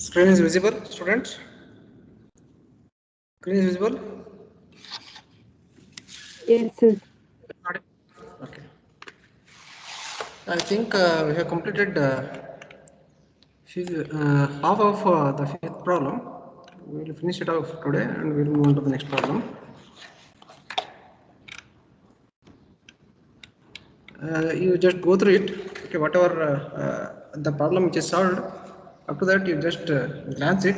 Screen is visible, students? Screen is visible? Yes, sir. Okay. I think we have completed half of the fifth problem. We will finish it off today and we will move on to the next problem. You just go through it. Okay, whatever the problem which is solved, up to that you just glance it.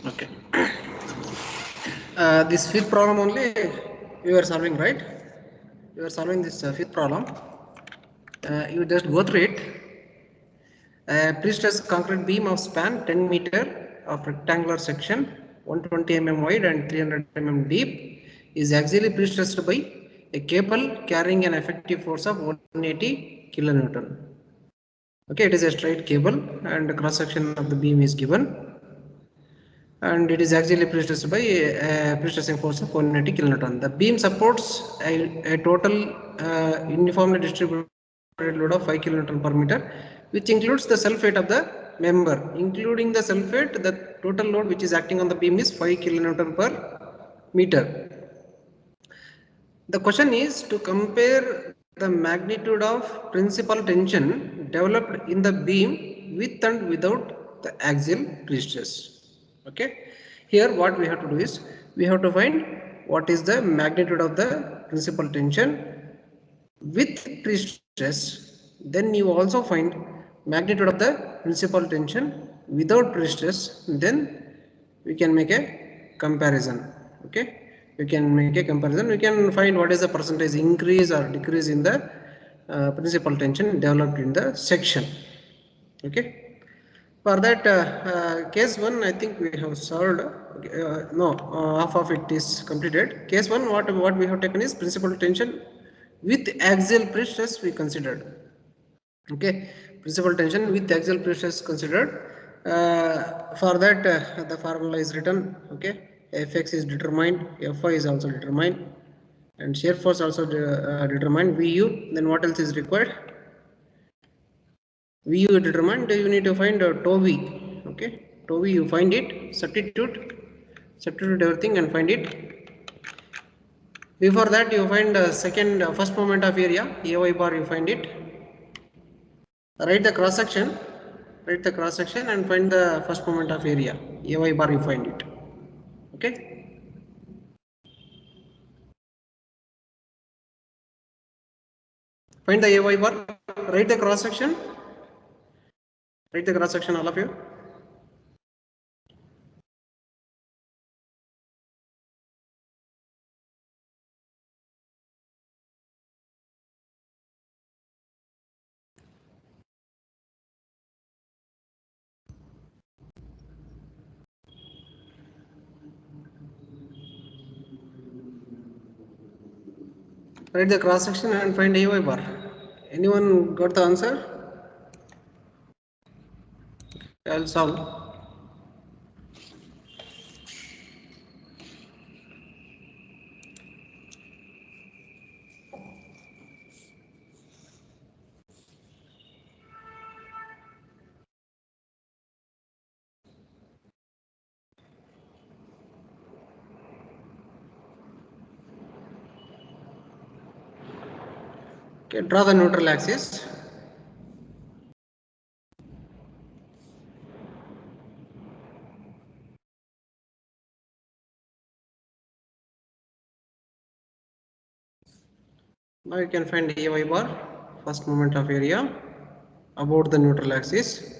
Okay. This fifth problem only you are solving, right? You are solving this fifth problem. You just go through it. Pre-stressed concrete beam of span 10 meter of rectangular section 120 mm wide and 300 mm deep is axially pre-stressed by a cable carrying an effective force of 180 kilonewton. Okay, it is a straight cable and the cross section of the beam is given, and it is axially pre-stressed by a pre-stressing force of 180 kilonewton. The beam supports a total uniformly distributed load of 5 kilonewton per meter, which includes the self weight of the member. Including the self weight, the total load which is acting on the beam is 5 kilonewton per meter. The question is to compare the magnitude of principal tension developed in the beam with and without the axial pre-stress. Okay, here what we have to do is we have to find what is the magnitude of the principal tension with pre-stress. Then you also find magnitude of the principal tension without pre-stress. Then we can make a comparison. Okay, we can make a comparison. We can find what is the percentage increase or decrease in the principal tension developed in the section. Okay. For that case 1, I think we have solved. No, half of it is completed. Case 1, what we have taken is principal tension with axial pre-stress we considered. Okay, principal tension with axial pre-stress considered. For that the formula is written. Okay, Fx is determined, Fy is also determined, and shear force also determined. Vu, then what else is required? Vu determined, you need to find tau v. Okay, tau v you find it, substitute everything and find it. Before that you find first moment of area, Ay bar you find it. Write the cross section and find the first moment of area, Ay bar you find it. Okay. Find the Ay bar, write the cross section all of you. Write the cross section and find Ay bar. Anyone got the answer? I'll solve. Okay, draw the neutral axis. Now you can find Ay bar, first moment of area about the neutral axis.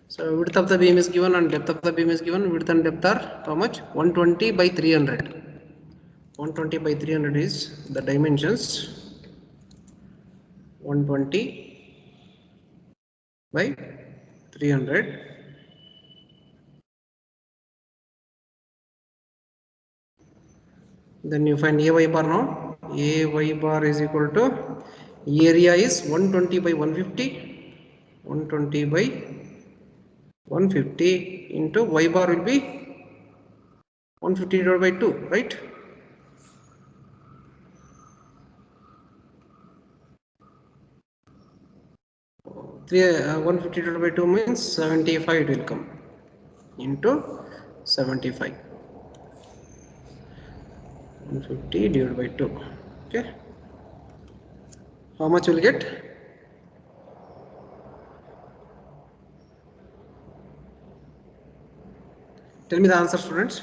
So width of the beam is given and depth of the beam is given. Width and depth are how much? 120 by 300. 120 by 300 is the dimensions. 120 by 300. Then you find AY bar now. AY bar is equal to area is 120 by 150. 120 by 150 into Y bar will be 150 divided by 2, right? Three, 150 divided by 2 means 75 it will come into 75. 150 divided by 2. Okay. How much will get? Tell me the answer, students.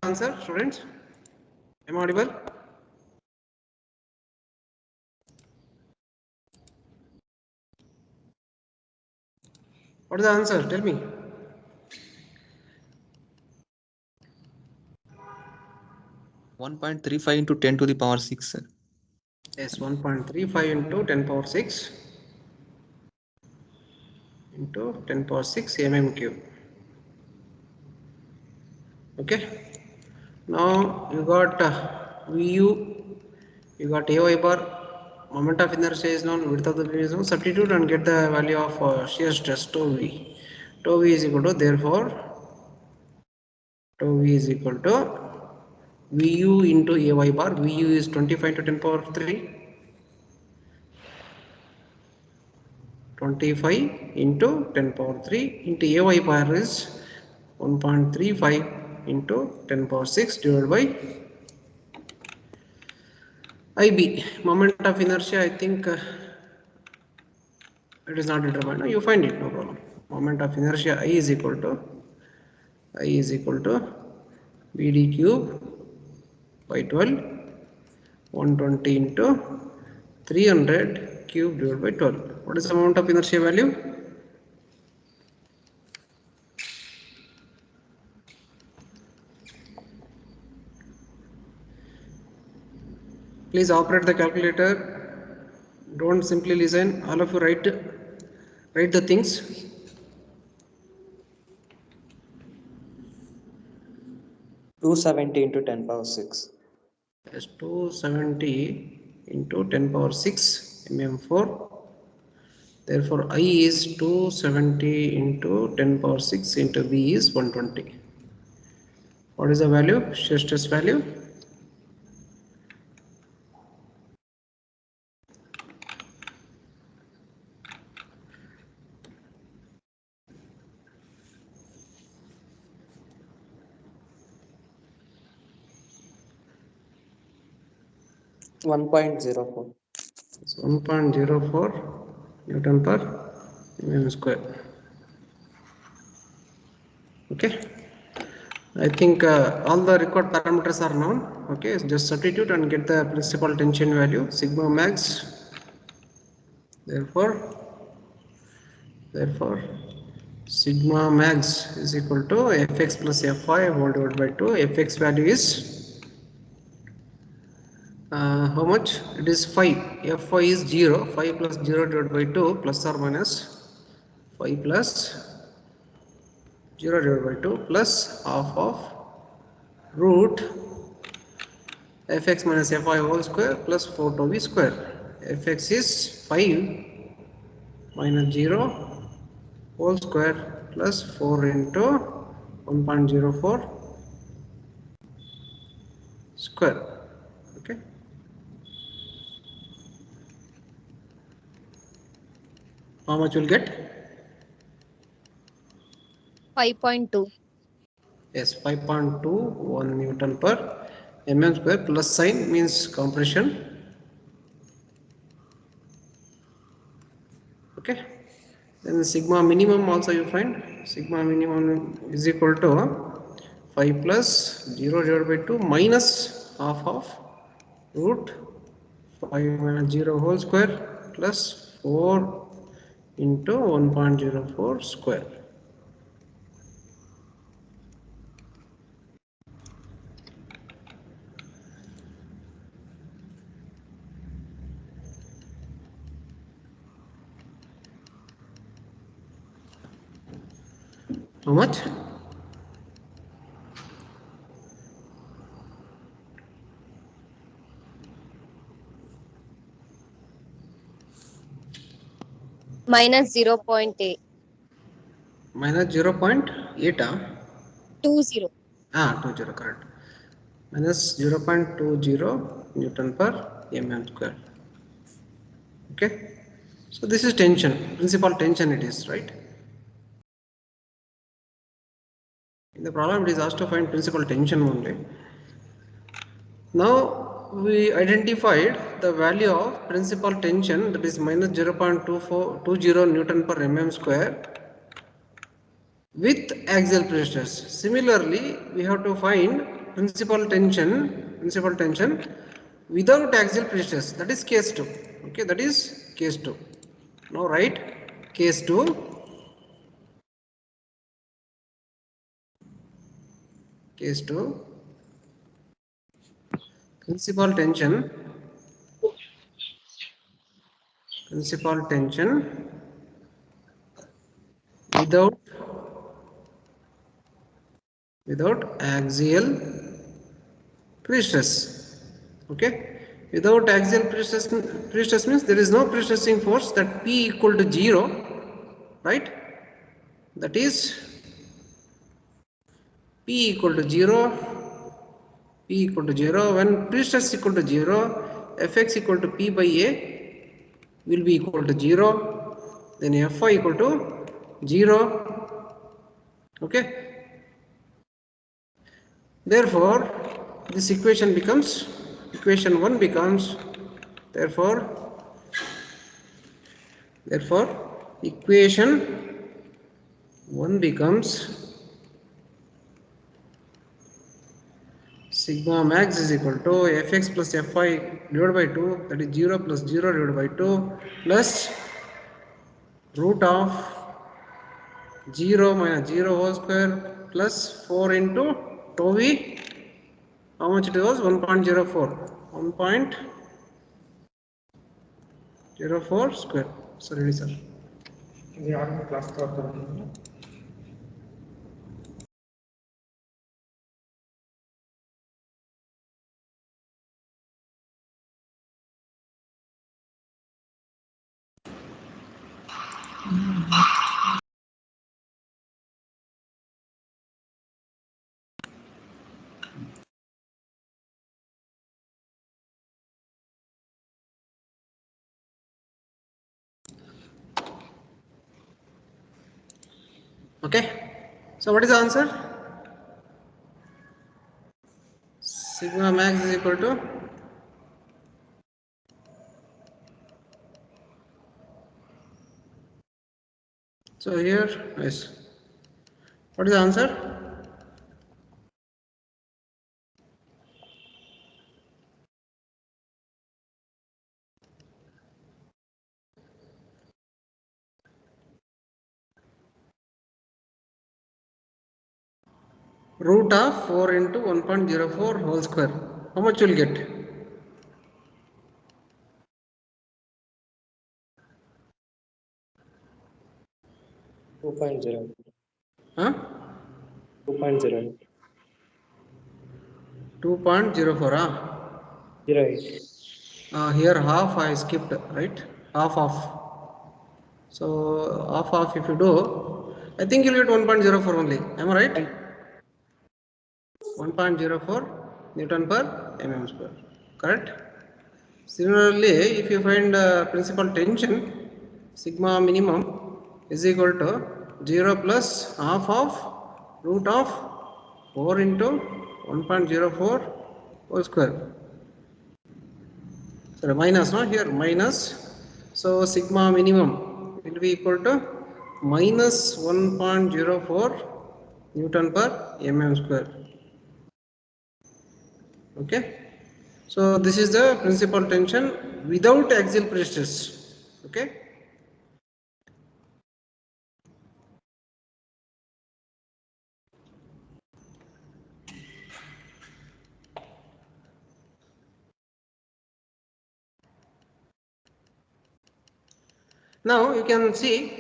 Answer, students. Am I audible? What is the answer? Tell me. One 1.35 into 10 to the power 6, sir. Yes, 1.35 into 10 power 6 into 10 power 6 mm cube. Okay. Now you got VU, you got AY bar, moment of inertia is known, width of the beam is known. Substitute and get the value of shear stress tau V. Tau V is equal to, therefore, tau V is equal to VU into AY bar. VU is 25 to 10 power 3. 25 into 10 power 3 into AY bar is 1.35 into 10 power 6 divided by IB. Moment of inertia, I think it is not determined. No, you find it, no problem. Moment of inertia I is equal to BD cube by 12, 120 into 300 cube divided by 12. What is the moment of inertia value? Please operate the calculator. Don't simply listen. All of you write the things. 270 into 10 power 6. Yes, 270 into 10 power 6 mm4. Therefore, I is 270 into 10 power 6 into V is 120. What is the value? Shear stress value? It's 1.04. It's 1.04 Newton per mm square. Okay. I think all the required parameters are known. Okay, so just substitute and get the principal tension value, sigma max. Therefore sigma max is equal to fx plus fy whole divided by 2. Fx value is how much? It is 5. Fy is 0. 5 plus 0 divided by 2 plus or minus 5 plus 0 divided by 2 plus half of root fx minus fy whole square plus 4 tau v square. Fx is 5 minus 0 whole square plus 4 into 1.04 square. Okay. How much will get? 5.2. Yes, 5.21 Newton per mm square. Plus sign means compression. Okay. Then sigma minimum also you find. Sigma minimum is equal to 5 plus 0 divided by 2 minus half of root 5 minus 0 whole square plus 4 into 1.04 square. How much? Minus 0.8. Minus 0.8. 20. 20, correct. Minus 0.20 Newton per mm square. Okay. So this is tension, principal tension it is, right? In the problem it is asked to find principal tension only. Now we identified the value of principal tension, that is minus 0.20 Newton per mm square with axial pressures. Similarly, we have to find principal tension without axial pressures, that is case 2. Okay, that is case 2. Now write case 2. Case 2, principal tension without axial pre-stress. Okay, without axial pre-stress means there is no pre-stressing force, that P equal to 0, right? That is P equal to 0. P equal to 0. When pre-stress equal to 0, Fx equal to P by A will be equal to 0. Then Fy equal to 0. Okay. Therefore, this equation 1 becomes, therefore equation 1 becomes sigma max is equal to Fx plus Fy divided by 2, that is 0 plus 0 divided by 2 plus root of 0 minus 0 whole square plus 4 into tau v. How much it was? 1.04. 1.04 square. Sorry, sir. Class Okay. So what is the answer? Sigma max is equal to so here yes. What is the answer? Root of 4 into 1.04 whole square. How much you will get? 2.0. Huh? 2.0. 2.04. 08. Here half I skipped, right? Half of. So half of if you do, I think you will get 1.04 only. Am I right? 1.04 Newton per mm square. Correct? Similarly, if you find principal tension, sigma minimum is equal to 0 plus half of root of 4 into 1.04 whole square. Sorry, minus, no? Here minus. So sigma minimum will be equal to minus 1.04 Newton per mm square. Okay. So this is the principal tension without axial pressures. Okay. Now you can see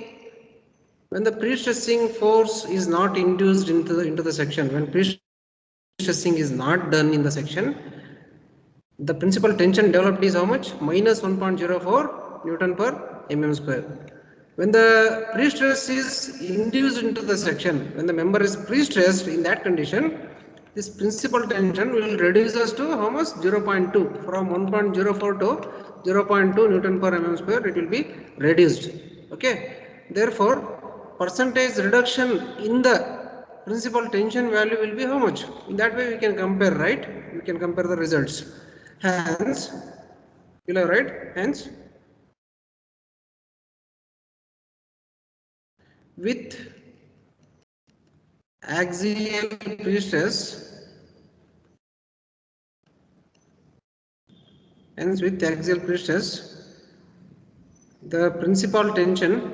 When the pre-stressing force is not induced into the section, when pre-stressing is not done in the section, the principal tension developed is how much? Minus 1.04 Newton per mm square. When the pre-stress is induced into the section, when the member is pre-stressed, in that condition, this principal tension will reduce us to how much? 0.2. From 1.04 to 0.2 Newton per mm square, it will be reduced. Okay. Therefore, percentage reduction in the principal tension value will be how much? In that way, we can compare, right? We can compare the results. Hence, will I write? Hence, with axial pre-stress, hence with axial pre-stress, the principal tension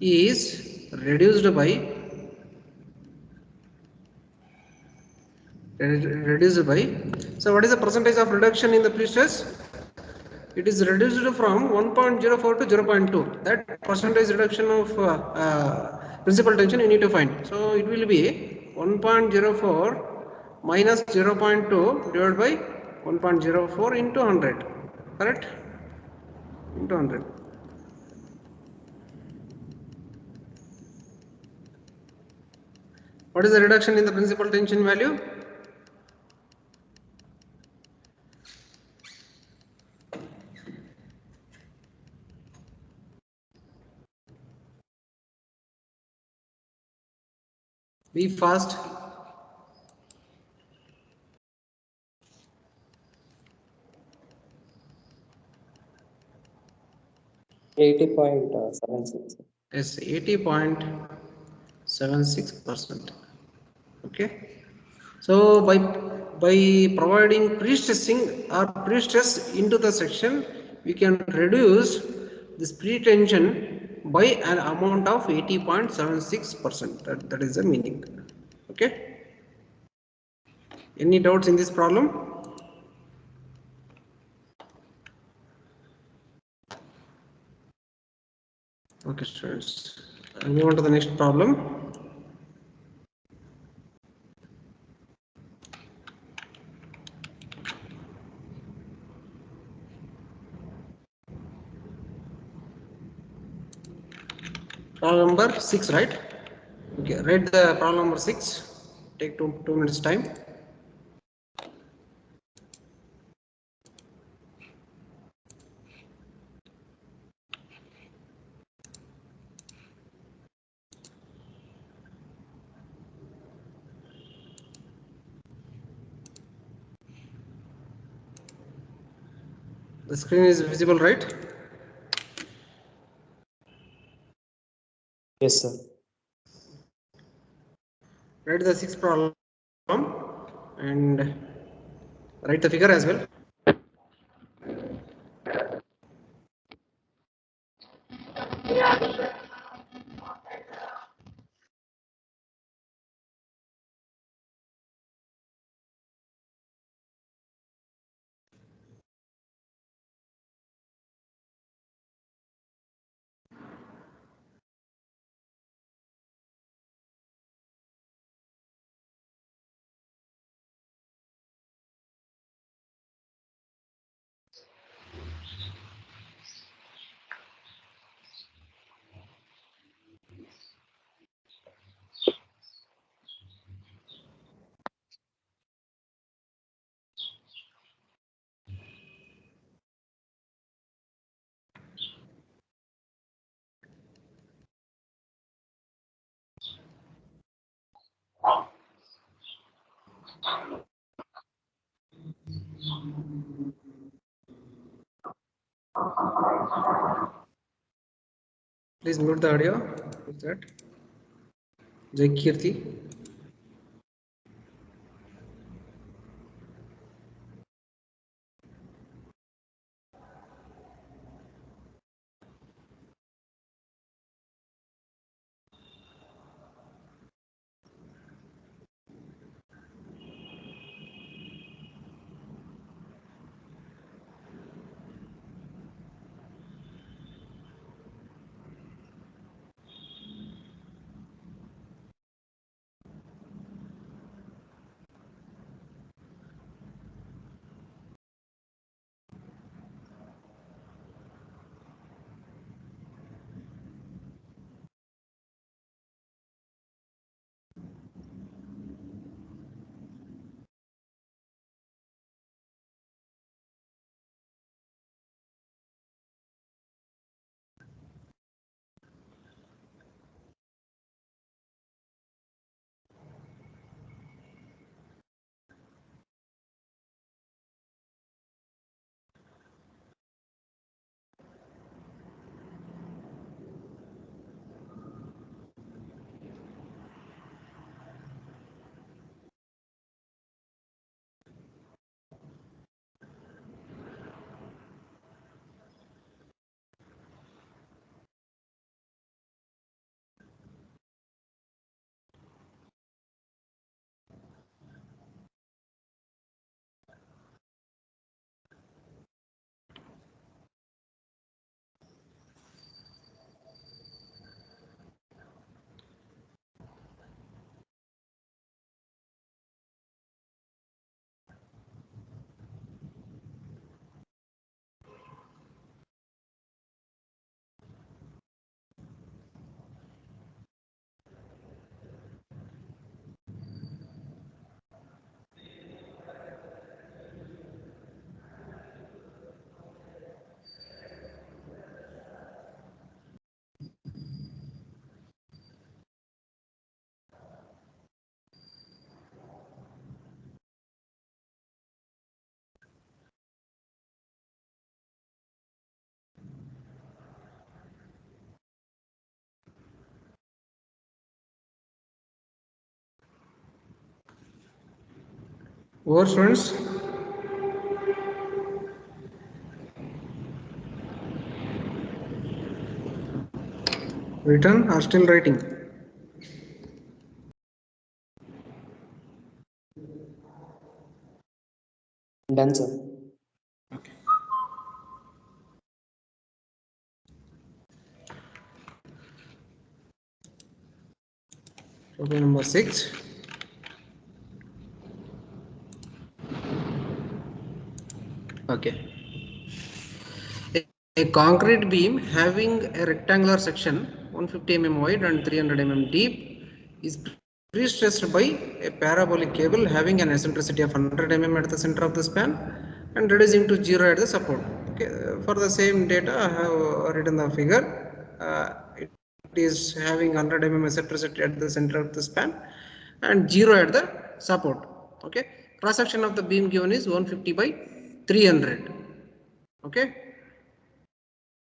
is reduced by. So, what is the percentage of reduction in the pre-stress? It is reduced from 1.04 to 0.2. That percentage reduction of principal tension you need to find. So it will be 1.04 minus 0.2 divided by 1.04 into 100. Correct? Into 100. What is the reduction in the principal tension value? Be fast. 80.76. Yes, 80.76%. Okay. So by providing pre-stressing or pre-stress into the section, we can reduce this pre-tension by an amount of 80.76%. That is the meaning. Okay. Any doubts in this problem? Okay, students. I'll move on to the next problem. Problem number 6, right? Okay, write the problem number 6. Take 2 minutes time. The screen is visible, right? Yes, sir. Write the 6th problem and write the figure as well. Please mute the audio. Who's that? Jai Kirti. Over, students. Written or still writing? Done, sir. Okay. Problem number 6. Okay. A concrete beam having a rectangular section 150 mm wide and 300 mm deep is pre-stressed by a parabolic cable having an eccentricity of 100 mm at the center of the span and reducing to 0 at the support. Okay. For the same data, I have written the figure. It is having 100 mm eccentricity at the center of the span and 0 at the support. Okay. Cross section of the beam given is 150 by 300. Okay.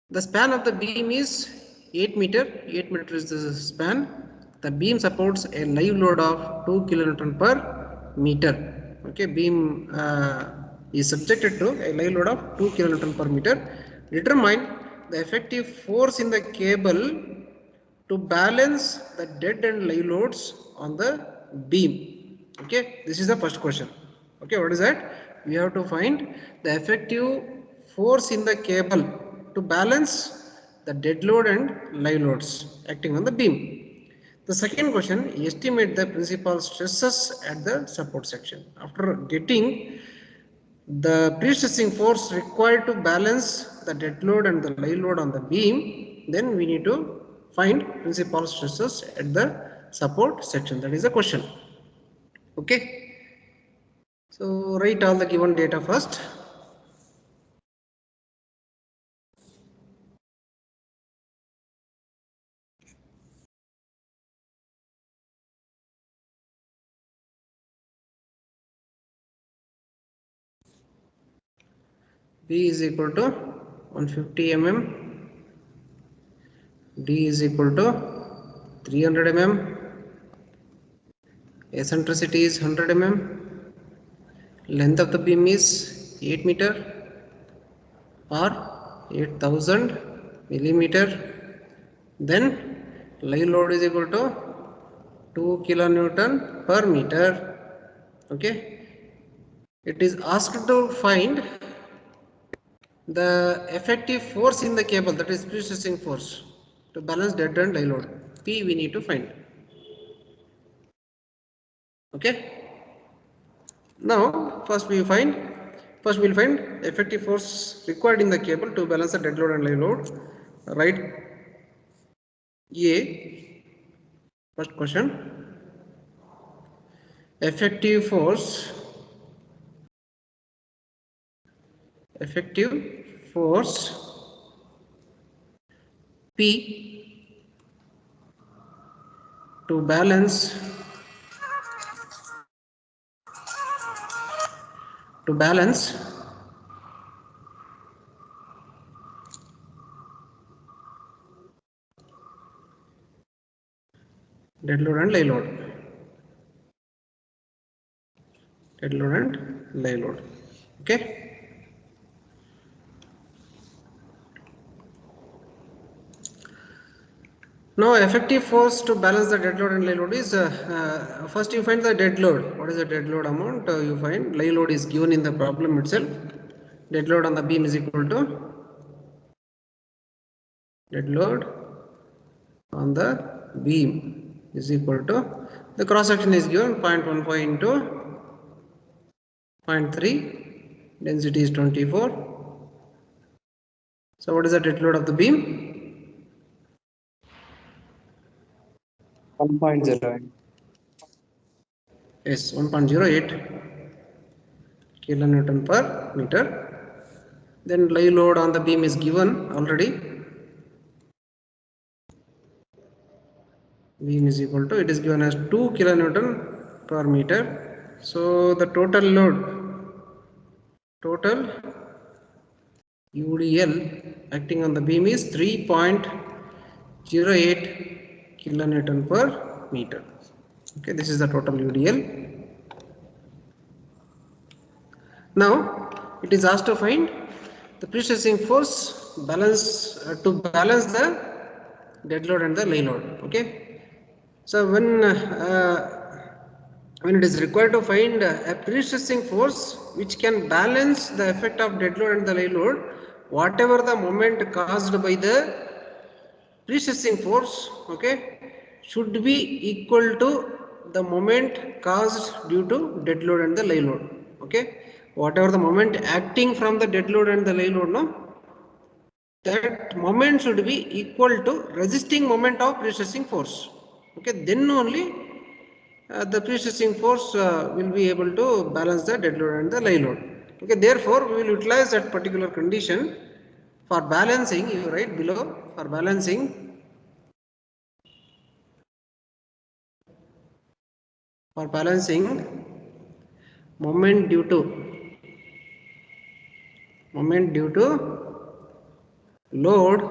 The span of the beam is 8 meter. 8 meter is the span. The beam supports a live load of 2 kilonewton per meter. Okay, beam is subjected to a live load of 2 kilonewton per meter. Determine the effective force in the cable to balance the dead and live loads on the beam. Okay, this is the first question. Okay, what is that? We have to find the effective force in the cable to balance the dead load and live loads acting on the beam. The second question, estimate the principal stresses at the support section. After getting the pre-stressing force required to balance the dead load and the live load on the beam, then we need to find principal stresses at the support section. That is the question. Okay. So write all the given data first. B is equal to 150 mm, D is equal to 300 mm, eccentricity is 100 mm, length of the beam is 8 meter or 8000 millimeter, then live load is equal to 2 kilonewton per meter. Okay, it is asked to find the effective force in the cable, that is pre-stressing force, to balance dead and live load. P we need to find. Okay. Now first we'll find effective force required in the cable to balance the dead load and live load. Right. A. First question. Effective force P to balance dead load and live load. Dead load and live load. Okay. Now effective force to balance the dead load and live load is first you find the dead load. What is the dead load amount? You find live load is given in the problem itself. Dead load on the beam is equal to dead load on the beam is equal to the cross section is given 0.15 into 0.3, density is 24. So what is the dead load of the beam? 1.08. Yes, 1.08 kilonewton per meter. Then live load on the beam is given already. Beam is equal to, it is given as 2 kilonewton per meter. So the total UDL acting on the beam is 3.08 kilonewton per meter. Okay, this is the total UDL. Now it is asked to find the pre-stressing force balance to balance the dead load and the lay load. Okay, so when it is required to find a pre-stressing force which can balance the effect of dead load and the lay load, whatever the moment caused by the pre-stressing force, okay, should be equal to the moment caused due to dead load and the lay load. Okay, whatever the moment acting from the dead load and the lay load, no, that moment should be equal to resisting moment of pre-stressing force. Okay, then only the pre-stressing force will be able to balance the dead load and the lay load. Okay, therefore we will utilize that particular condition for balancing. You write below, for balancing moment due to load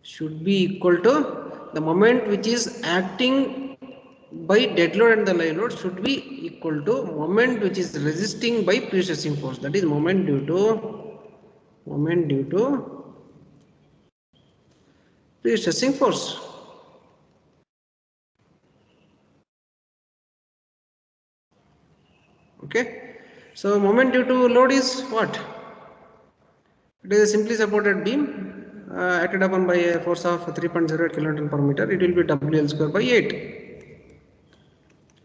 should be equal to the moment which is acting by dead load and the lay load should be equal to moment which is resisting by pre-stressing force, that is moment due to pre-stressing force. Okay, so moment due to load is what? It is a simply supported beam acted upon by a force of 3.08 kilonewton per meter. It will be WL square by 8.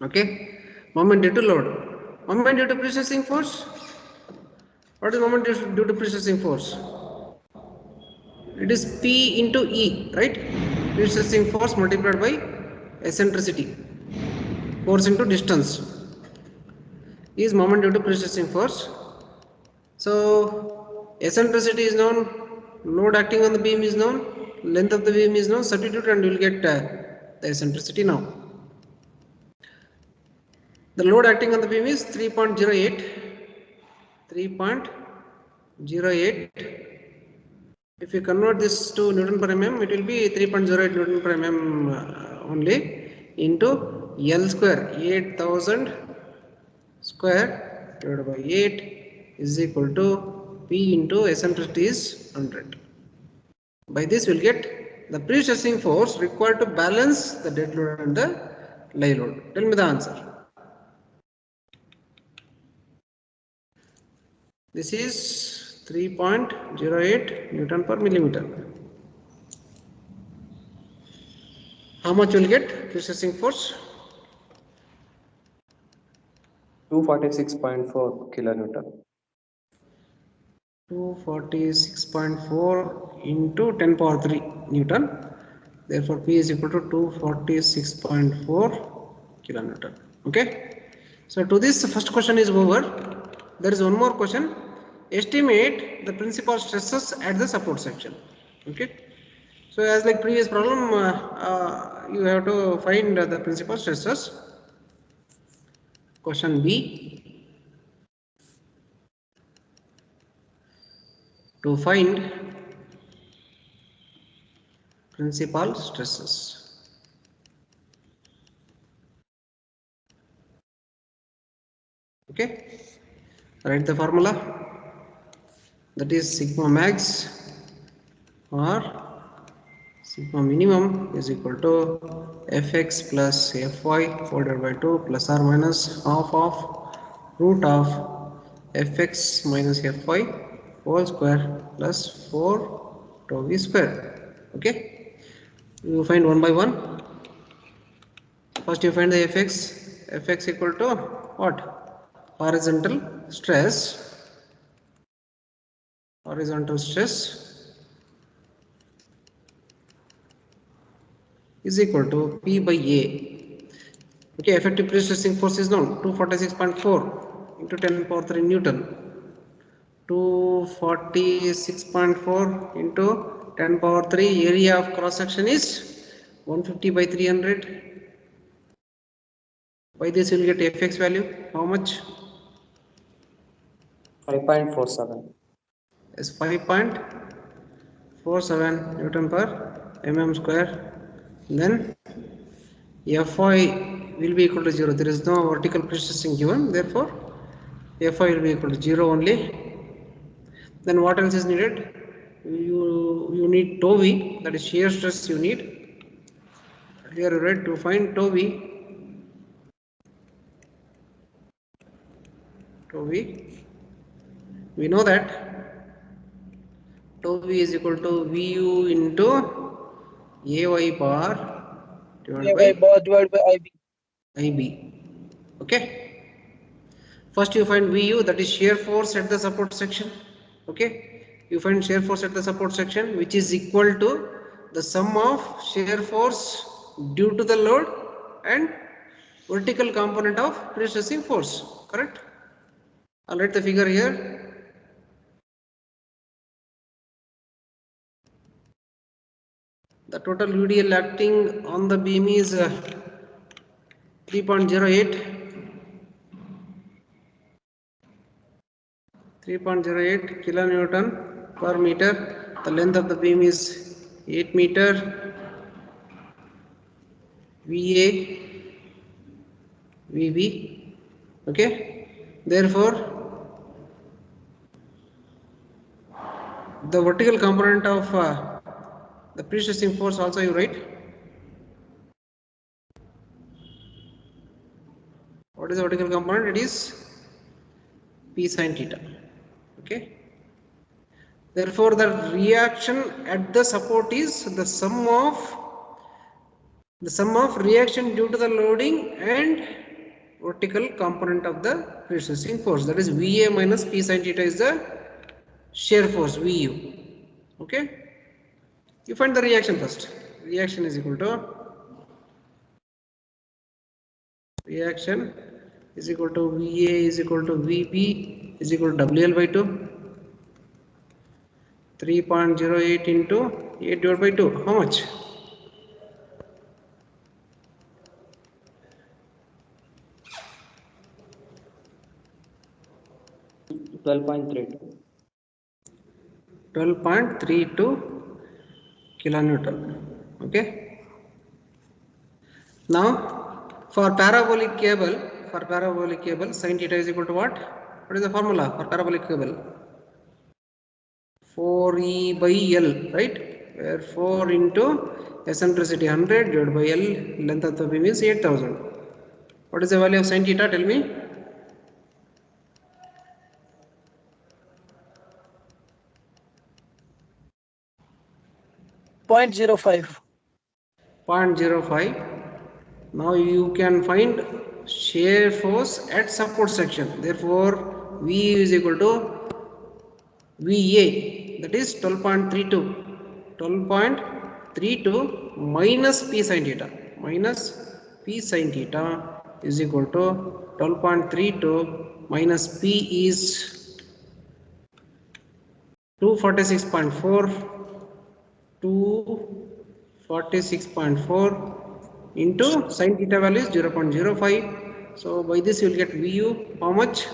Okay, moment due to load. Moment due to pre-stressing force. What is moment due to pre-stressing force? It is P into E, right? Pre-stressing force multiplied by eccentricity, force into distance, is moment due to pre-stressing force. So eccentricity is known, load acting on the beam is known, length of the beam is known. Substitute and you will get the eccentricity. Now the load acting on the beam is 3.08. If you convert this to Newton per mm, it will be 3.08 Newton per mm only, into L square, 8000 square divided by 8 is equal to P into eccentricity is 100. By this we will get the pre-stressing force required to balance the dead load and the lay load. Tell me the answer. This is 3.08 Newton per millimeter. How much you will get pre-stressing force? 246.4 kilonewton. 246.4 into 10 power 3 Newton. Therefore, P is equal to 246.4 kilonewton. Okay. So, to this first question is over. There is one more question. Estimate the principal stresses at the support section. Okay. So, as like previous problem, you have to find the principal stresses. Question B. To find principal stresses. Okay, write the formula, that is sigma max or sigma minimum is equal to fx plus fy divided by 2 plus or minus half of root of fx minus fy whole square plus 4 tau v square. Okay, you find one by one. First you find the fx equal to what? Horizontal stress is equal to P by A. Okay, effective pre-stressing force is known, 246.4 into 10 power 3 Newton. 246.4 into 10 power 3, area of cross section is 150 by 300. By this you will get fx value. How much? 5.47. Is 5.47 Newton per mm square. Then Fy will be equal to 0. There is no vertical pre-stressing given. Therefore, Fy will be equal to 0 only. Then what else is needed? You need tau v, that is shear stress you need. Here you write to find tau v. We know that tau v is equal to Vu into Ay bar divided by IB. Ib. Okay. First you find Vu, that is shear force at the support section. Okay. You find shear force at the support section, which is equal to the sum of shear force due to the load and vertical component of pre-stressing force. Correct? I'll write the figure here. The total UDL acting on the beam is 3.08 kilonewton per meter. The length of the beam is 8 meter. VA, VB. Okay. Therefore, the vertical component of the pre-stressing force also you write. What is the vertical component? It is P sin theta. Okay. Therefore, the reaction at the support is the sum of reaction due to the loading and vertical component of the pre-stressing force. That is VA minus P sin theta is the shear force VU. Okay. You find the reaction first. Reaction is equal to VA is equal to VB is equal to WL by 2. 3.08 into 8 divided by 2. How much? 12.32. 12.32 kilonewton. Okay. Now, for parabolic cable, sin theta is equal to what? What is the formula for parabolic cable? 4E by L, right? Where 4 into eccentricity 100 divided by L, length of the beam is 8000. What is the value of sin theta? Tell me. 0.05. 0.05. Now you can find shear force at support section. Therefore, V is equal to VA, that is 12.32. 12.32 minus P sin theta. Minus P sin theta is equal to 12.32 minus P is 246.4. 246.4 into sin theta value is 0.05. So by this you will get Vu how much?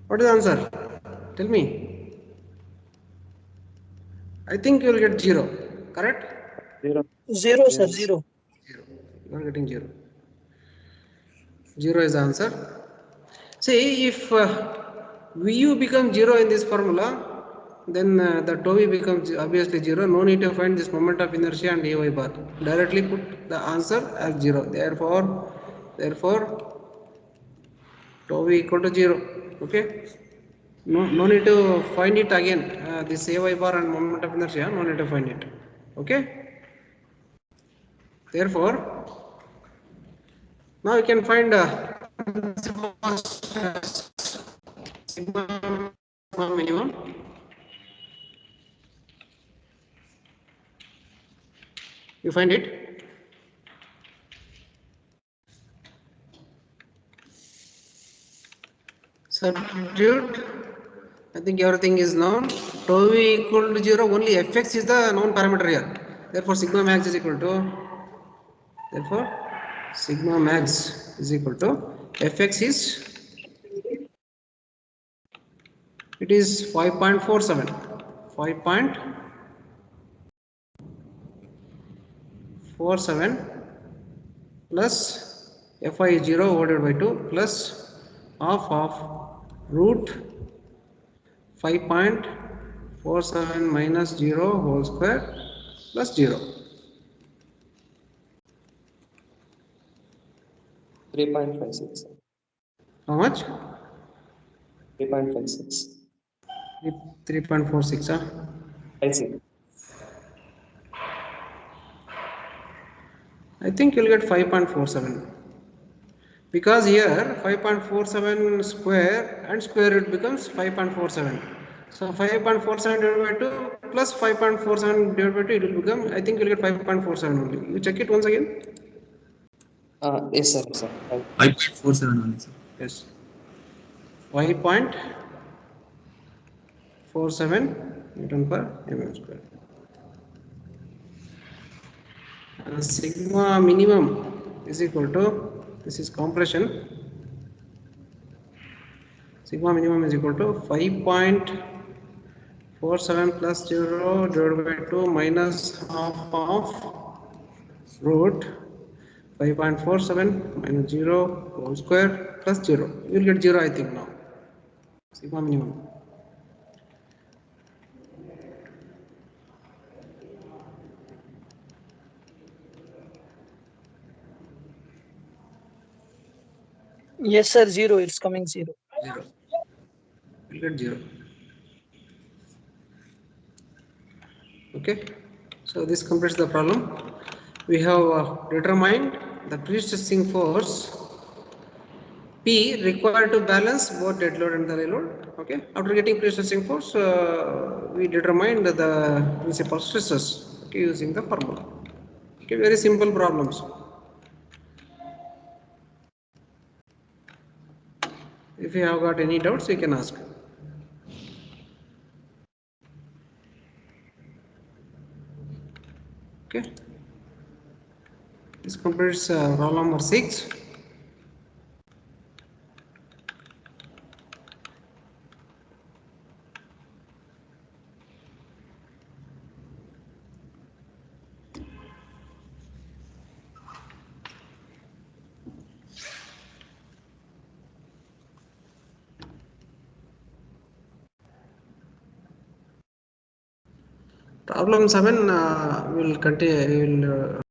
What is the answer? Tell me. I think you will get 0. Correct? 0. 0, sir, Yes. 0. 0. You are getting 0. 0 is the answer. See, if Vu becomes 0 in this formula, then the tau v becomes obviously 0. No need to find this moment of inertia and Ay bar. Directly put the answer as 0. Therefore, tau v equal to 0. Okay. No need to find it again. This Ay bar and moment of inertia, no need to find it. Okay. Therefore, now you can find sigma minimum. You find it? Substitute. I think everything is known. Tau v equal to 0. Only Fx is the known parameter here. Therefore, sigma max is equal to, therefore, sigma max is equal to Fx is, it is 5.47, 5.47 plus Fi is 0 divided by 2 plus half of root 5.47 minus 0 whole square plus 0. 3.56. How much? 3.56. 3.46. I see. I think you'll get 5.47 because here 5.47 square and square root becomes 5.47. So 5.47 divided by 2 plus 5.47 divided by 2, it will become, I think you'll get 5.47 only. You check it once again. Yes, sir. Yes, sir. 5.47 only, sir. Yes. 5.47 Newton per mm square. And sigma minimum is equal to, this is compression, sigma minimum is equal to 5.47 plus 0 divided by 2 minus half of root 5.47 minus 0 whole square plus 0. You will get 0, I think now. Sigma minimum. Yes, sir. 0. It's coming 0. 0. You will get 0. Okay. So this completes the problem. We have determined the pre-stressing force P required to balance both dead load and the reload. Okay. After getting pre-stressing force, we determined the principal stresses, okay, using the formula. Okay, very simple problems. If you have got any doubts, you can ask. Okay. This completes problem number 6. Problem 7 will continue.